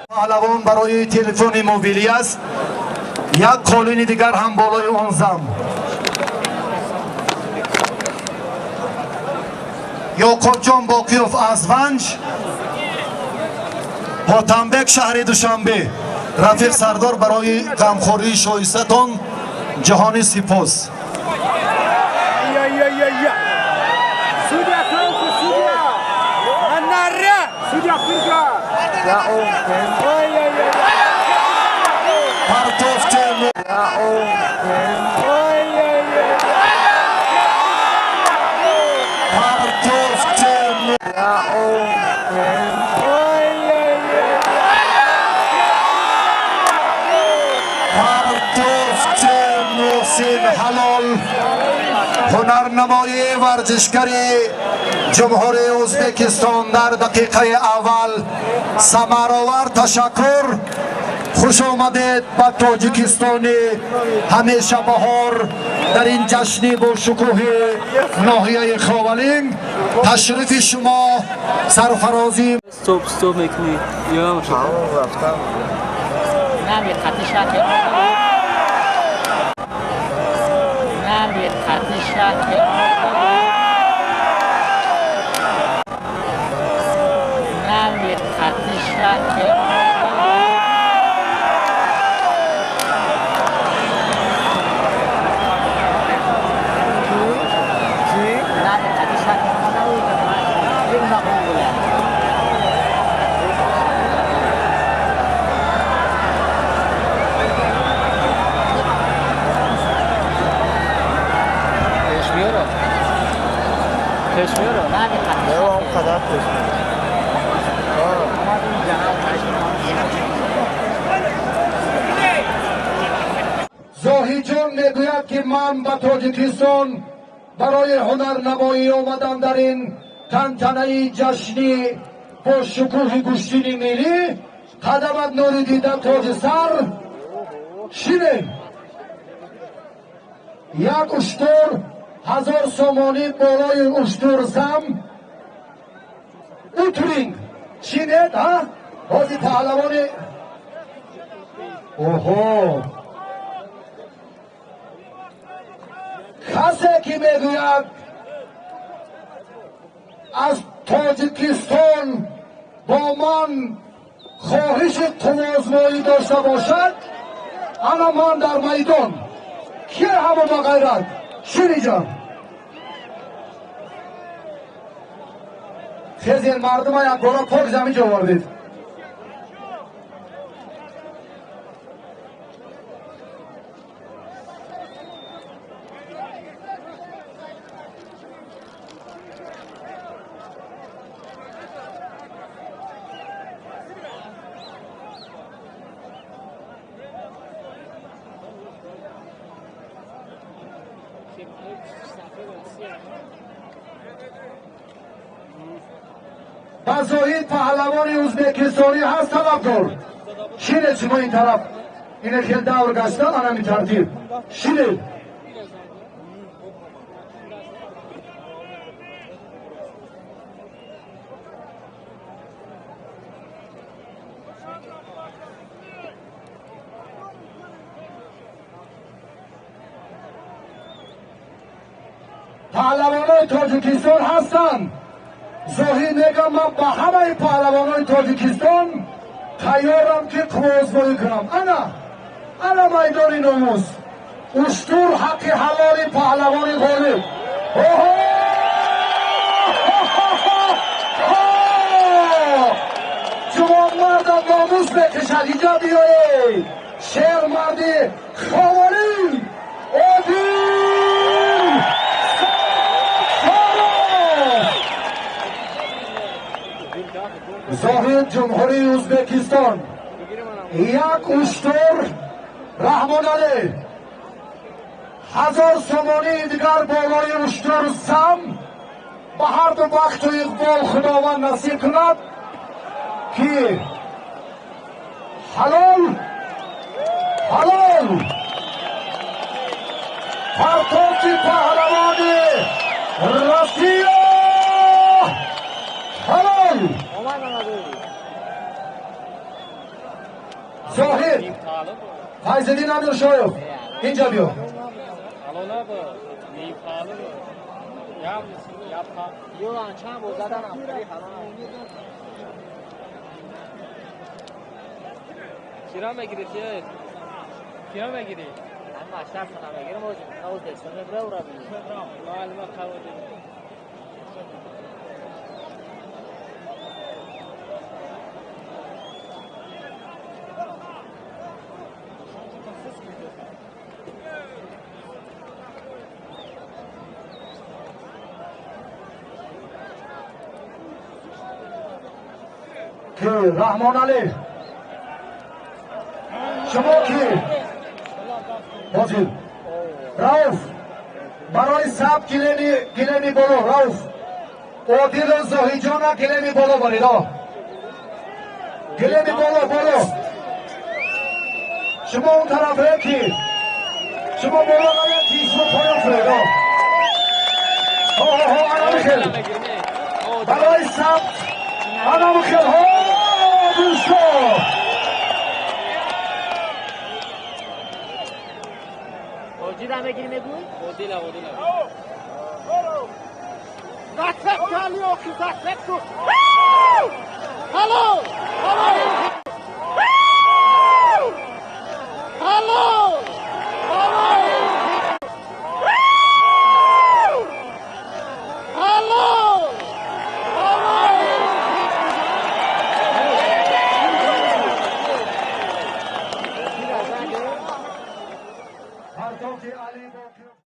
پهلوان برای تلفن موبیلی است. یک قالین دیگر هم بالای آن زم. یعقوب جان باقیوف از ونج، حاتمبک شهر دوشنبه، رفیق سردار برای غمخوری شایستان جهانی سپاس. هنرنمای ورزشکاری جمهوری ازبکستان در دقیقه اول ثمرآور تشکر. خوش آمدید به تاجیکستان همیشه بهار در این جشن با شکوه ناحیه خاولینگ. تشریف شما سرفرازی استوب میکنی یا رفتم نمی خطی شکل نمی خطی شکل نمی خطی شکل زاهی جان میگوید که من به تاجیکستان برای هنرنمایی آمدم در این تنتنه جشنی با شکوه گوشتین ملی. قدمت نوری دیده تاج سر شیرین یک اشتر 1000 سامانی بالای اشتر زم اوترینگ چینید ها بازی پهلوانی. اوهو کسی که میگوید از تاجیکستان با من خواهش قوازمایی داشته باشد، انا من در میدان که همه با غیرت شیری جان خیزی مردم ها یک گوره پاک زمین جا وردید. بزاید پهلوان ازبکستانی هست طلبکار شیره شما این طرف اینه خیلی دور گشتن آنمی ترتیب شیره پهلوانای تاجیکستان هستند. زاهی میگم من با همه پهلوانای تاجیکستان تیارم که قوزگویی کنم. انا میدان ناموس اشتور حق حلال پهلوانی غالب. جوان مردم ناموس بکشد اینجا بیایی. شیر مردی خوالینگ آدین زاهد جمهوری ازبکستان یک اشتر رحمان علی 1000 سومانی دیگر بالای اشتر سم به هر دو بخت و اقبال خداوند نصیب کند که حلال پرتوک پهلوان رسیا حلال. زاهد فیض‌الدین امیرشایخ اینجا بیا. کیا میگیری؟ کیا میگیری؟ من مشرف کنم بگیرم اوز دستم برو را معلومه خواهد که رحمان علی شما که بازید راوف برای سب گلمی بالا راوف عادل و زاهی جانا گلمی بالا برید گلمی بالا شما اون طرفه که شما بالا نید که اسم پایان فرید انا بخیر برای سب انا بخیر دوستو اوجیدم بگیریم بگوی؟ اوجیدم زکرک کالی اوکی زکرک تو هلو